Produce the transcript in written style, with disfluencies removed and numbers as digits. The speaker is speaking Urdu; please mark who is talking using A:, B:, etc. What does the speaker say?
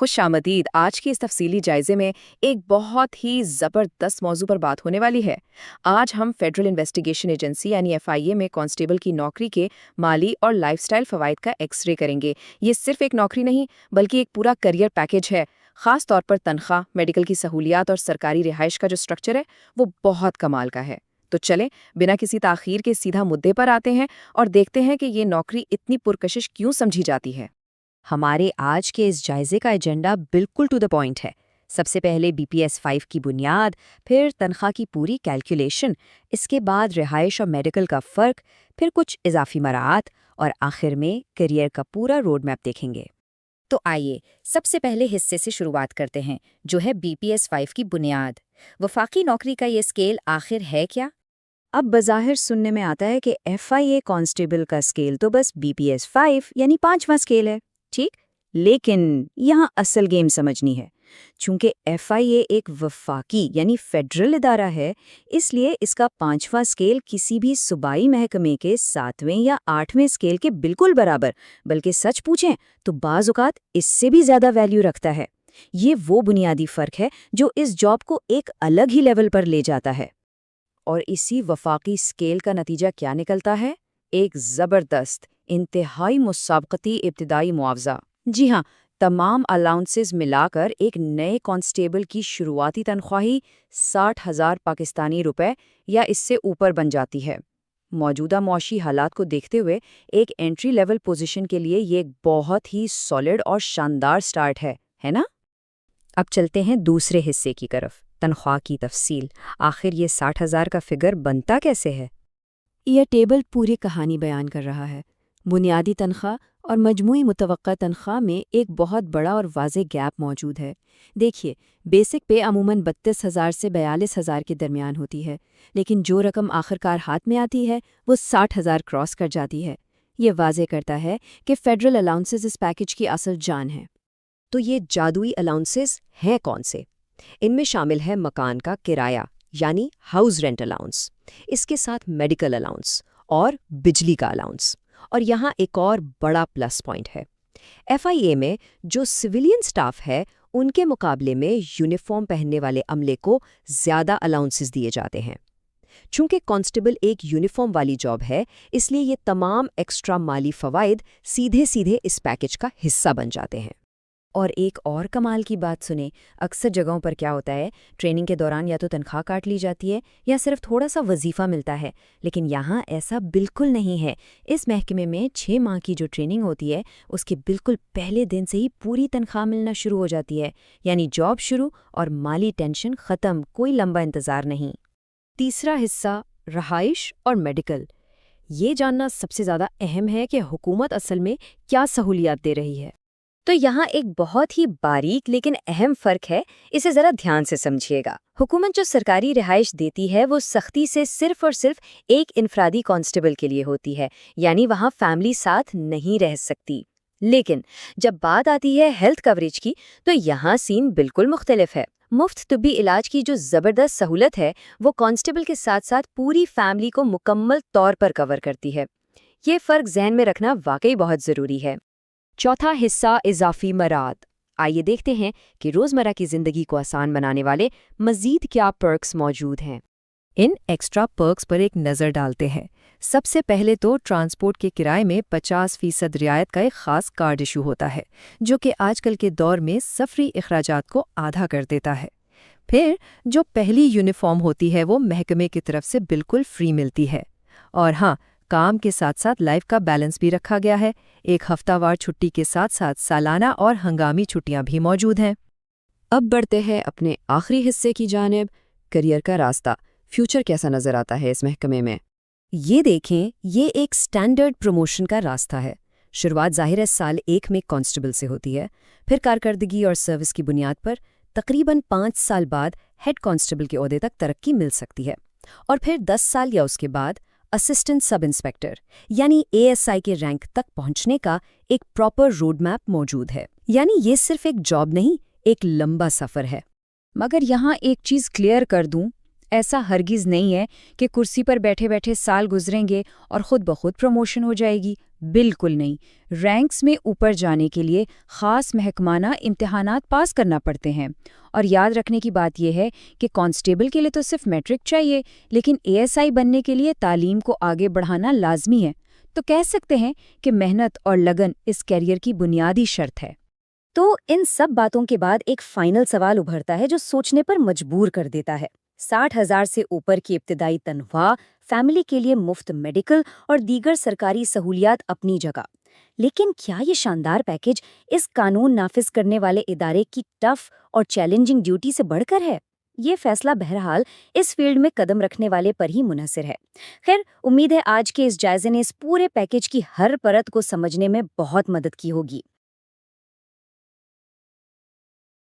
A: خوش آمدید۔ آج کے اس تفصیلی جائزے میں ایک بہت ہی زبردست موضوع پر بات ہونے والی ہے۔ آج ہم فیڈرل انویسٹیگیشن ایجنسی یعنی FIA میں کانسٹیبل کی نوکری کے مالی اور لائف سٹائل فوائد کا ایکس رے کریں گے۔ یہ صرف ایک نوکری نہیں بلکہ ایک پورا کریئر پیکج ہے۔ خاص طور پر تنخواہ، میڈیکل کی سہولیات اور سرکاری رہائش کا جو سٹرکچر ہے وہ بہت کمال کا ہے۔ تو چلیں بنا کسی تاخیر کے سیدھا مدعے پر آتے ہیں اور دیکھتے ہیں کہ یہ نوکری اتنی پرکشش کیوں سمجھی جاتی ہے۔
B: ہمارے آج کے اس جائزے کا ایجنڈا بالکل ٹو دا پوائنٹ ہے۔ سب سے پہلے BPS 5 کی بنیاد، پھر تنخواہ کی پوری کیلکولیشن، اس کے بعد رہائش اور میڈیکل کا فرق، پھر کچھ اضافی مراعات اور آخر میں کیریئر کا پورا روڈ میپ دیکھیں گے۔
C: تو آئیے سب سے پہلے حصے سے شروعات کرتے ہیں جو ہے BPS 5 کی بنیاد۔ وفاقی نوکری کا یہ سکیل آخر ہے کیا؟
B: اب بظاہر سننے میں آتا ہے کہ FIA کانسٹیبل کا سکیل تو بس BPS 5 یعنی 5واں سکیل ہے، ٹھیک؟ لیکن یہاں اصل گیم سمجھنی ہے۔ چونکہ FIA ایک وفاقی یعنی فیڈرل ادارہ ہے، اس لیے اس کا 5واں سکیل کسی بھی صوبائی محکمے کے 7ویں یا 8ویں سکیل کے بالکل برابر، بلکہ سچ پوچھیں تو بعض اوقات اس سے بھی زیادہ ویلیو رکھتا ہے۔ یہ وہ بنیادی فرق ہے جو اس جاب کو ایک الگ ہی لیول پر لے جاتا ہے۔ اور اسی وفاقی سکیل کا نتیجہ کیا نکلتا ہے؟ ایک زبردست، انتہائی مسابقتی ابتدائی معاوضہ۔ جی ہاں، تمام الاؤنسز ملا کر ایک نئے کانسٹیبل کی شروعاتی تنخواہی 60,000 پاکستانی روپے یا اس سے اوپر بن جاتی ہے۔ موجودہ معاشی حالات کو دیکھتے ہوئے ایک انٹری لیول پوزیشن کے لیے یہ ایک بہت ہی سالڈ اور شاندار سٹارٹ ہے نا؟ اب چلتے ہیں دوسرے حصے کی طرف، تنخواہ کی تفصیل۔ آخر یہ 60,000 کا فگر بنتا کیسے ہے؟ یہ ٹیبل پوری کہانی بیان کر رہا ہے۔ بنیادی تنخواہ اور مجموعی متوقع تنخواہ میں ایک بہت بڑا اور واضح گیپ موجود ہے۔ دیکھیے، بیسک پے عموماً 32,000 سے 42,000 کے درمیان ہوتی ہے، لیکن جو رقم آخرکار ہاتھ میں آتی ہے وہ 60,000 کراس کر جاتی ہے۔ یہ واضح کرتا ہے کہ فیڈرل الاؤنسز اس پیکج کی اصل جان ہیں۔ تو یہ جادوئی الاؤنسز ہیں کون سے؟ ان میں شامل ہے مکان کا کرایہ یعنی ہاؤس رینٹ الاؤنس، اس کے ساتھ میڈیکل الاؤنس اور بجلی کا الاؤنس۔ اور یہاں ایک اور بڑا پلس پوائنٹ ہے، FIA میں جو سویلین سٹاف ہے ان کے مقابلے میں یونیفارم پہننے والے عملے کو زیادہ الاؤنسز دیے جاتے ہیں۔ چونکہ کانسٹیبل ایک یونیفارم والی جاب ہے، اس لیے یہ تمام ایکسٹرا مالی فوائد سیدھے سیدھے اس پیکج کا حصہ بن جاتے ہیں۔ اور ایک اور کمال کی بات سنیں، اکثر جگہوں پر کیا ہوتا ہے، ٹریننگ کے دوران یا تو تنخواہ کاٹ لی جاتی ہے یا صرف تھوڑا سا وظیفہ ملتا ہے، لیکن یہاں ایسا بالکل نہیں ہے۔ اس محکمے میں 6 ماہ کی جو ٹریننگ ہوتی ہے اس کے بالکل پہلے دن سے ہی پوری تنخواہ ملنا شروع ہو جاتی ہے، یعنی جاب شروع اور مالی ٹینشن ختم، کوئی لمبا انتظار نہیں۔ تیسرا حصہ، رہائش اور میڈیکل۔ یہ جاننا سب سے زیادہ اہم ہے کہ حکومت اصل میں کیا سہولیات دے رہی ہے۔
C: تو یہاں ایک بہت ہی باریک لیکن اہم فرق ہے، اسے ذرا دھیان سے سمجھیے گا۔ حکومت جو سرکاری رہائش دیتی ہے وہ سختی سے صرف اور صرف ایک انفرادی کانسٹیبل کے لیے ہوتی ہے، یعنی وہاں فیملی ساتھ نہیں رہ سکتی۔ لیکن جب بات آتی ہے ہیلتھ کوریج کی تو یہاں سین بالکل مختلف ہے۔ مفت طبی علاج کی جو زبردست سہولت ہے وہ کانسٹیبل کے ساتھ ساتھ پوری فیملی کو مکمل طور پر کور کرتی ہے۔ یہ فرق ذہن میں رکھنا واقعی بہت ضروری ہے۔
B: چوتھا حصہ، اضافی مراعات۔ آئیے دیکھتے ہیں کہ روزمرہ کی زندگی کو آسان بنانے والے مزید کیا پرکس موجود ہیں۔ ان ایکسٹرا پرکس پر ایک نظر ڈالتے ہیں۔ سب سے پہلے تو ٹرانسپورٹ کے کرائے میں 50% رعایت کا ایک خاص کارڈ ایشو ہوتا ہے، جو کہ آج کل کے دور میں سفری اخراجات کو آدھا کر دیتا ہے۔ پھر جو پہلی یونیفارم ہوتی ہے وہ محکمے کی طرف سے بالکل فری ملتی ہے۔ اور ہاں، کام کے ساتھ ساتھ لائف کا بیلنس بھی رکھا گیا ہے۔ ایک ہفتہ وار چھٹی کے ساتھ ساتھ سالانہ اور ہنگامی چھٹیاں بھی موجود ہیں۔ اب بڑھتے ہیں اپنے آخری حصے کی جانب، کریئر کا راستہ۔ فیوچر کیسا نظر آتا ہے اس محکمے میں؟ یہ دیکھیں، یہ ایک سٹینڈرڈ پروموشن کا راستہ ہے۔ شروعات ظاہر ہے سال 1 میں کانسٹیبل سے ہوتی ہے، پھر کارکردگی اور سروس کی بنیاد پر تقریباً 5 سال بعد ہیڈ کانسٹیبل کے عہدے تک ترقی مل سکتی ہے، اور پھر 10 سال یا اس کے بعد اسسٹنٹ سب انسپیکٹر یعنی ASI کے رینک تک پہنچنے کا ایک پراپر روڈ میپ موجود ہے۔ یعنی یہ صرف ایک جاب نہیں، ایک لمبا سفر ہے۔
D: مگر یہاں ایک چیز کلیئر کر دوں، ایسا ہرگز نہیں ہے کہ کرسی پر بیٹھے بیٹھے سال گزریں گے اور خود بخود پروموشن ہو جائے گی۔ بالکل نہیں، رینکس میں اوپر جانے کے لیے خاص محکمانہ امتحانات پاس کرنا پڑتے ہیں، اور یاد رکھنے کی بات یہ ہے کہ کانسٹیبل کے لیے تو صرف میٹرک چاہیے، لیکن ASI بننے کے لیے تعلیم کو آگے بڑھانا لازمی ہے۔ تو کہہ سکتے ہیں کہ محنت اور لگن اس کیریئر کی بنیادی شرط ہے۔
C: تو ان سب باتوں کے بعد ایک فائنل سوال ابھرتا ہے جو سوچنے پر مجبور کر دیتا ہے۔ 60,000 سے اوپر کی ابتدائی تنخواہ، فیملی کے لیے مفت میڈیکل اور دیگر سرکاری سہولیات اپنی جگہ، لیکن کیا یہ شاندار پیکیج اس قانون نافذ کرنے والے ادارے کی ٹف اور چیلنجنگ ڈیوٹی سے بڑھ کر ہے؟ یہ فیصلہ بہرحال اس فیلڈ میں قدم رکھنے والے پر ہی منحصر ہے۔ خیر، امید ہے آج کے اس جائزے نے اس پورے پیکیج کی ہر پرت کو سمجھنے میں بہت مدد کی ہوگی۔